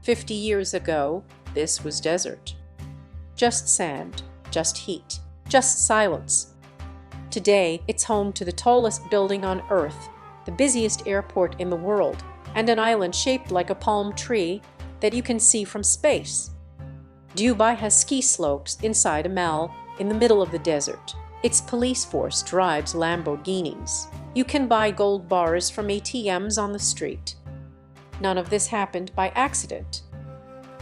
50 years ago, this was desert. Just sand, just heat, just silence. Today, it's home to the tallest building on Earth, the busiest airport in the world, and an island shaped like a palm tree that you can see from space. Dubai has ski slopes inside a mall in the middle of the desert. Its police force drives Lamborghinis. You can buy gold bars from ATMs on the street. None of this happened by accident.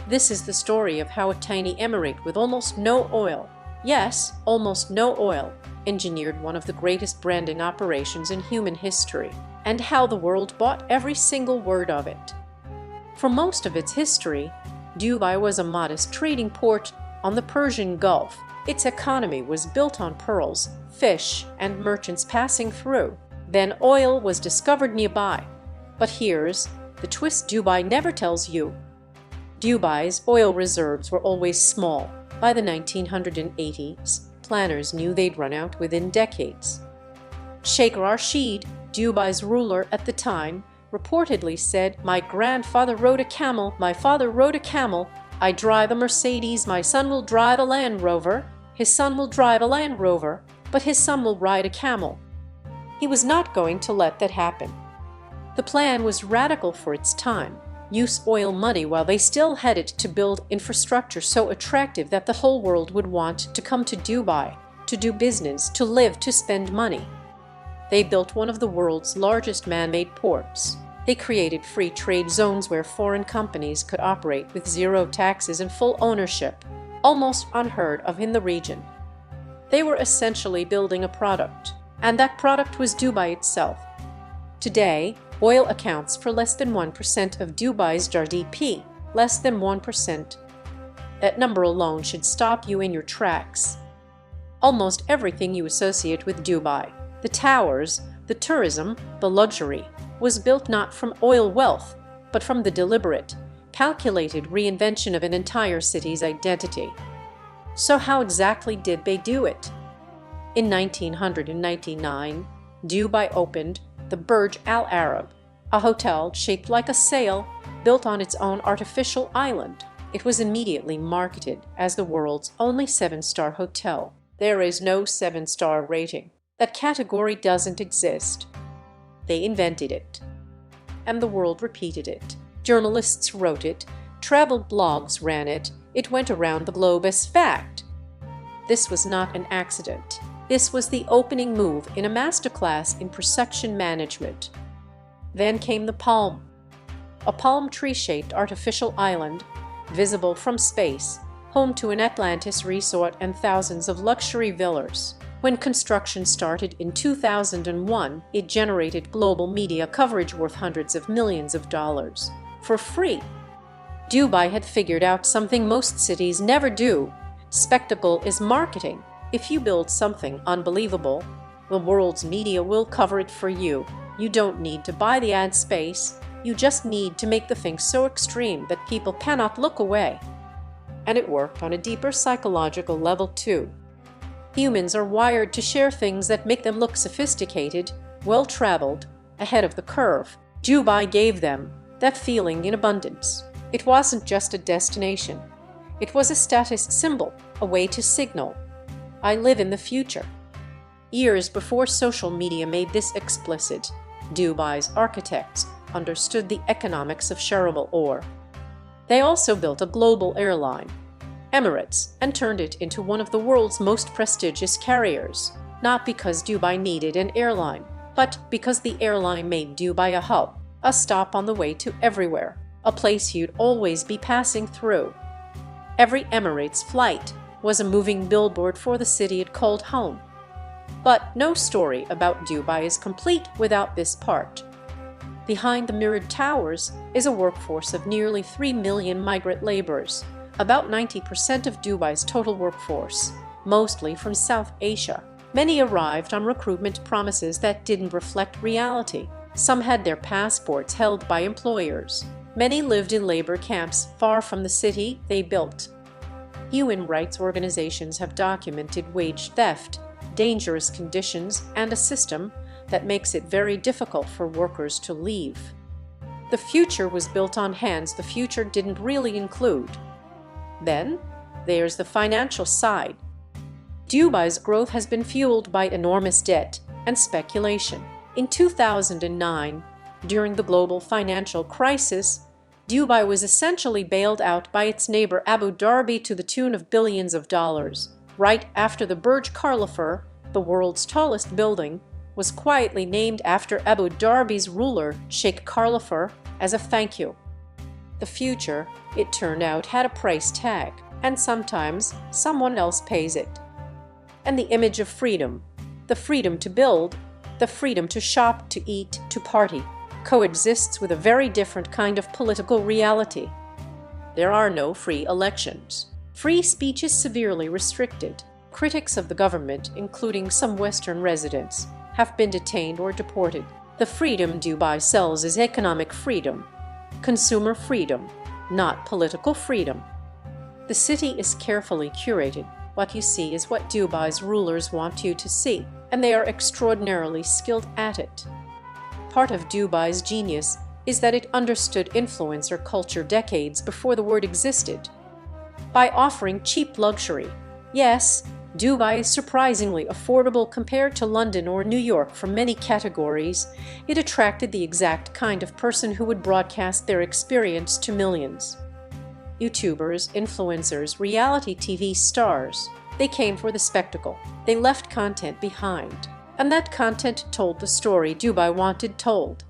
This is the story of how a tiny emirate with almost no oil, yes, almost no oil, engineered one of the greatest branding operations in human history, and how the world bought every single word of it. For most of its history, Dubai was a modest trading port on the Persian Gulf. Its economy was built on pearls, fish, and merchants passing through. Then oil was discovered nearby. But here's the twist Dubai never tells you. Dubai's oil reserves were always small. By the 1980s, planners knew they'd run out within decades. Sheikh Rashid, Dubai's ruler at the time, reportedly said, "My grandfather rode a camel, my father rode a camel, I drive a Mercedes, my son will drive a Land Rover, his son will drive a Land Rover, but his son will ride a camel." He was not going to let that happen. The plan was radical for its time. Use oil money while they still had it to build infrastructure so attractive that the whole world would want to come to Dubai, to do business, to live, to spend money. They built one of the world's largest man-made ports. They created free trade zones where foreign companies could operate with zero taxes and full ownership, almost unheard of in the region. They were essentially building a product, and that product was Dubai itself. Today, oil accounts for less than 1% of Dubai's GDP, less than 1%. That number alone should stop you in your tracks. Almost everything you associate with Dubai, the towers, the tourism, the luxury, was built not from oil wealth, but from the deliberate, calculated reinvention of an entire city's identity. So how exactly did they do it? In 1999, Dubai opened the Burj Al Arab, a hotel shaped like a sail built on its own artificial island. It was immediately marketed as the world's only 7-star hotel. There is no 7-star rating. That category doesn't exist. They invented it. And the world repeated it. Journalists wrote it. Travel blogs ran it. It went around the globe as fact. This was not an accident. This was the opening move in a masterclass in perception management. Then came the palm. A palm tree-shaped artificial island, visible from space, home to an Atlantis resort and thousands of luxury villas. When construction started in 2001, it generated global media coverage worth hundreds of millions of dollars. For free. Dubai had figured out something most cities never do. Spectacle is marketing. If you build something unbelievable, the world's media will cover it for you. You don't need to buy the ad space. You just need to make the thing so extreme that people cannot look away. And it worked on a deeper psychological level too. Humans are wired to share things that make them look sophisticated, well-traveled, ahead of the curve. Dubai gave them that feeling in abundance. It wasn't just a destination. It was a status symbol, a way to signal, "I live in the future." Years before social media made this explicit, Dubai's architects understood the economics of shareable ore. They also built a global airline, Emirates, and turned it into one of the world's most prestigious carriers, not because Dubai needed an airline, but because the airline made Dubai a hub, a stop on the way to everywhere, a place you'd always be passing through. Every Emirates flight was a moving billboard for the city it called home. But no story about Dubai is complete without this part. Behind the mirrored towers is a workforce of nearly 3 million migrant laborers, about 90% of Dubai's total workforce, mostly from South Asia. Many arrived on recruitment promises that didn't reflect reality. Some had their passports held by employers. Many lived in labor camps far from the city they built. Human rights organizations have documented wage theft, dangerous conditions, and a system that makes it very difficult for workers to leave. The future was built on hands the future didn't really include. Then, there's the financial side. Dubai's growth has been fueled by enormous debt and speculation. In 2009, during the global financial crisis, Dubai was essentially bailed out by its neighbor Abu Dhabi to the tune of billions of dollars, right after the Burj Khalifa, the world's tallest building, was quietly named after Abu Dhabi's ruler, Sheikh Khalifa, as a thank you. The future, it turned out, had a price tag, and sometimes someone else pays it. And the image of freedom, the freedom to build, the freedom to shop, to eat, to party, coexists with a very different kind of political reality. There are no free elections. Free speech is severely restricted. Critics of the government, including some Western residents, have been detained or deported. The freedom Dubai sells is economic freedom, consumer freedom, not political freedom. The city is carefully curated. What you see is what Dubai's rulers want you to see, and they are extraordinarily skilled at it. Part of Dubai's genius is that it understood influencer culture decades before the word existed. By offering cheap luxury, yes, Dubai is surprisingly affordable compared to London or New York for many categories. It attracted the exact kind of person who would broadcast their experience to millions. YouTubers, influencers, reality TV stars. They came for the spectacle. They left content behind. And that content told the story Dubai wanted told.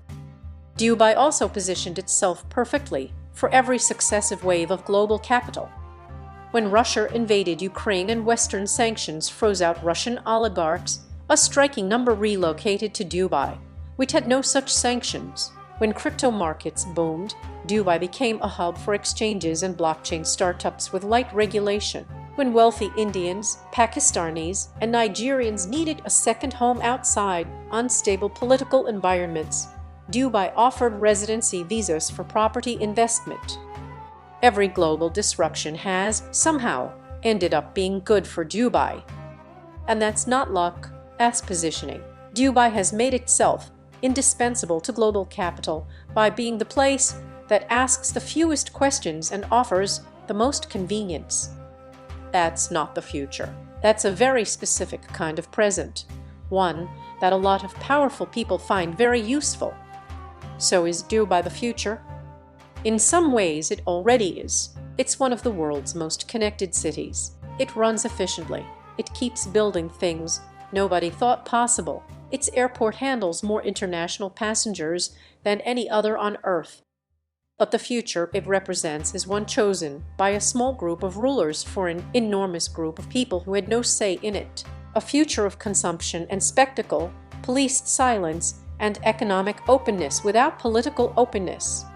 Dubai also positioned itself perfectly for every successive wave of global capital. When Russia invaded Ukraine and Western sanctions froze out Russian oligarchs, a striking number relocated to Dubai, which had no such sanctions. When crypto markets boomed, Dubai became a hub for exchanges and blockchain startups with light regulation. When wealthy Indians, Pakistanis, and Nigerians needed a second home outside unstable political environments, Dubai offered residency visas for property investment. Every global disruption has, somehow, ended up being good for Dubai. And that's not luck, that's positioning. Dubai has made itself indispensable to global capital by being the place that asks the fewest questions and offers the most convenience. That's not the future. That's a very specific kind of present, one that a lot of powerful people find very useful. So is Dubai the future? In some ways, it already is. It's one of the world's most connected cities. It runs efficiently. It keeps building things nobody thought possible. Its airport handles more international passengers than any other on Earth. But the future it represents is one chosen by a small group of rulers for an enormous group of people who had no say in it. A future of consumption and spectacle, policed silence, and economic openness without political openness.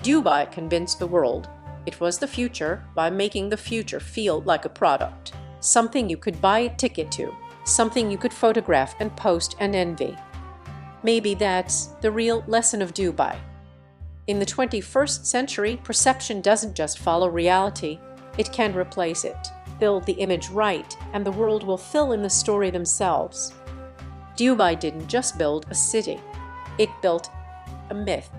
Dubai convinced the world it was the future by making the future feel like a product, something you could buy a ticket to, something you could photograph and post and envy. Maybe that's the real lesson of Dubai. In the 21st century, perception doesn't just follow reality, it can replace it. Build the image right, and the world will fill in the story themselves. Dubai didn't just build a city, it built a myth.